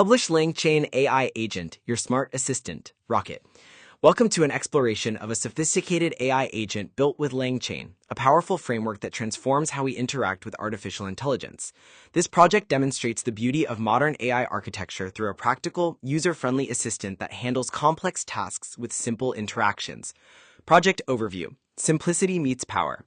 Publish LangChain AI Agent, your smart assistant, Rocket. Welcome to an exploration of a sophisticated AI agent built with LangChain, a powerful framework that transforms how we interact with artificial intelligence. This project demonstrates the beauty of modern AI architecture through a practical, user-friendly assistant that handles complex tasks with simple interactions. Project Overview: Simplicity meets power.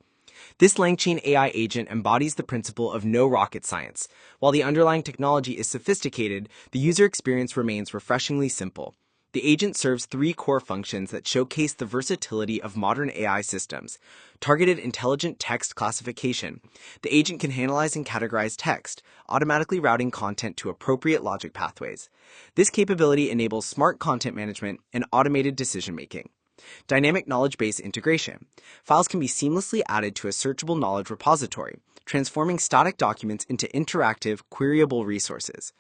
This LangChain AI agent embodies the principle of no rocket science. While the underlying technology is sophisticated, the user experience remains refreshingly simple. The agent serves three core functions that showcase the versatility of modern AI systems. Targeted intelligent text classification. The agent can analyze and categorize text, automatically routing content to appropriate logic pathways. This capability enables smart content management and automated decision-making. Dynamic knowledge base integration. Files can be seamlessly added to a searchable knowledge repository, transforming static documents into interactive, queryable resources.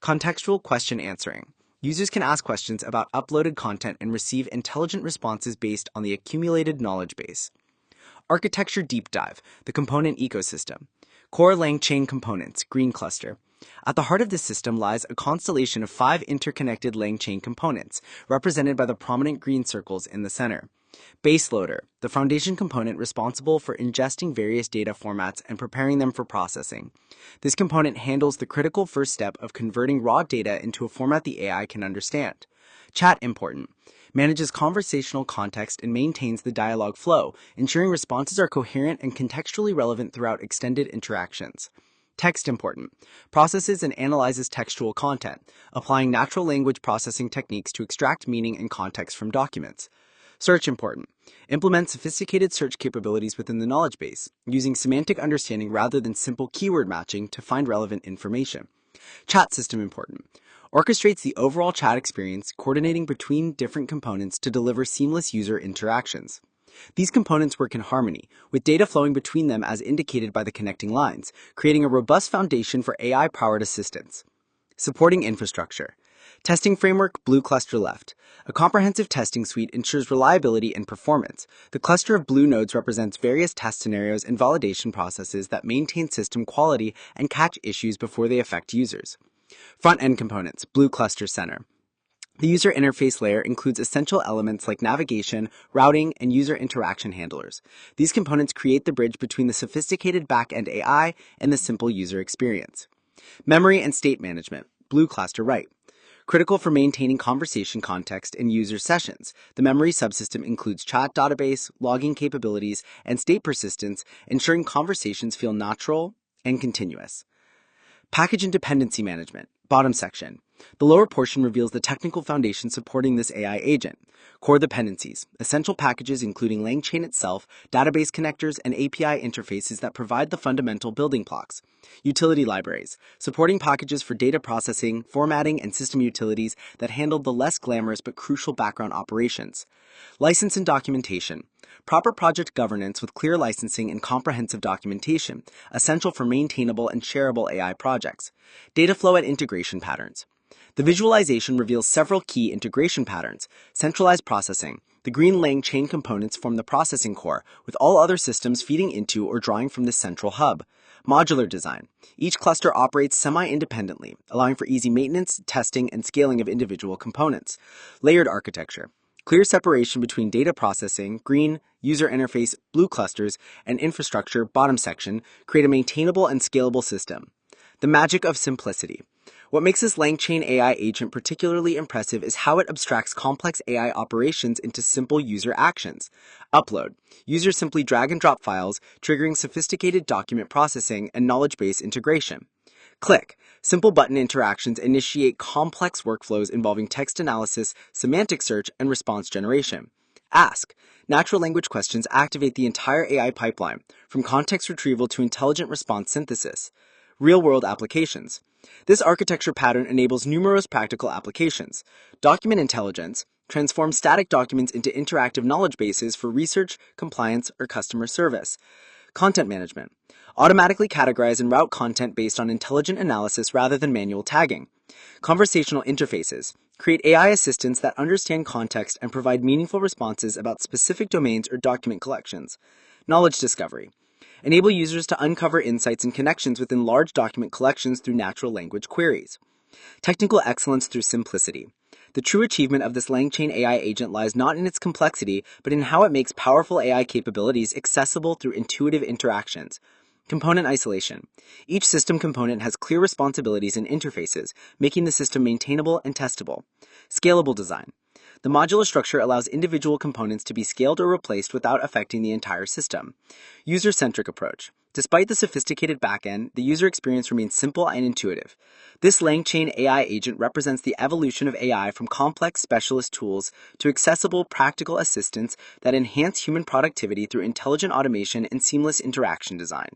Contextual question answering. Users can ask questions about uploaded content and receive intelligent responses based on the accumulated knowledge base. Architecture deep dive, the component ecosystem. Core LangChain components, green cluster. At the heart of this system lies a constellation of 5 interconnected LangChain components, represented by the prominent green circles in the center. Base loader, the foundation component responsible for ingesting various data formats and preparing them for processing. This component handles the critical first step of converting raw data into a format the AI can understand. Chat important, manages conversational context and maintains the dialogue flow, ensuring responses are coherent and contextually relevant throughout extended interactions. Text important, processes and analyzes textual content, applying natural language processing techniques to extract meaning and context from documents. Search important, implements sophisticated search capabilities within the knowledge base, using semantic understanding rather than simple keyword matching to find relevant information. Chat system important, orchestrates the overall chat experience, coordinating between different components to deliver seamless user interactions. These components work in harmony, with data flowing between them as indicated by the connecting lines, creating a robust foundation for AI-powered assistance. Supporting infrastructure. Testing framework, blue cluster left. A comprehensive testing suite ensures reliability and performance. The cluster of blue nodes represents various test scenarios and validation processes that maintain system quality and catch issues before they affect users. Front-end components, blue cluster center. The user interface layer includes essential elements like navigation, routing, and user interaction handlers. These components create the bridge between the sophisticated back-end AI and the simple user experience. Memory and state management, blue cluster right. Critical for maintaining conversation context in user sessions, the memory subsystem includes chat database, logging capabilities, and state persistence, ensuring conversations feel natural and continuous. Package and dependency management, bottom section. The lower portion reveals the technical foundation supporting this AI agent. Core dependencies, essential packages including LangChain itself, database connectors, and API interfaces that provide the fundamental building blocks. Utility libraries, supporting packages for data processing, formatting, and system utilities that handle the less glamorous but crucial background operations. License and documentation. Proper project governance with clear licensing and comprehensive documentation, essential for maintainable and shareable AI projects. Data flow and integration patterns. The visualization reveals several key integration patterns. Centralized processing. The green LangChain components form the processing core, with all other systems feeding into or drawing from this central hub. Modular design. Each cluster operates semi-independently, allowing for easy maintenance, testing, and scaling of individual components. Layered architecture. Clear separation between data processing, green, user interface, blue clusters, and infrastructure, bottom section, create a maintainable and scalable system. The magic of simplicity. What makes this LangChain AI agent particularly impressive is how it abstracts complex AI operations into simple user actions. Upload. Users simply drag and drop files, triggering sophisticated document processing and knowledge base integration. Click. Simple button interactions initiate complex workflows involving text analysis, semantic search, and response generation. Ask. Natural language questions activate the entire AI pipeline, from context retrieval to intelligent response synthesis. Real-world applications. This architecture pattern enables numerous practical applications. Document intelligence transforms static documents into interactive knowledge bases for research, compliance, or customer service. Content management. Automatically categorize and route content based on intelligent analysis rather than manual tagging. Conversational interfaces. Create AI assistants that understand context and provide meaningful responses about specific domains or document collections. Knowledge discovery. Enable users to uncover insights and connections within large document collections through natural language queries. Technical excellence through simplicity. The true achievement of this LangChain AI agent lies not in its complexity, but in how it makes powerful AI capabilities accessible through intuitive interactions. Component isolation. Each system component has clear responsibilities and interfaces, making the system maintainable and testable. Scalable design. The modular structure allows individual components to be scaled or replaced without affecting the entire system. User-centric approach. Despite the sophisticated backend, the user experience remains simple and intuitive. This LangChain AI agent represents the evolution of AI from complex specialist tools to accessible, practical assistants that enhance human productivity through intelligent automation and seamless interaction design.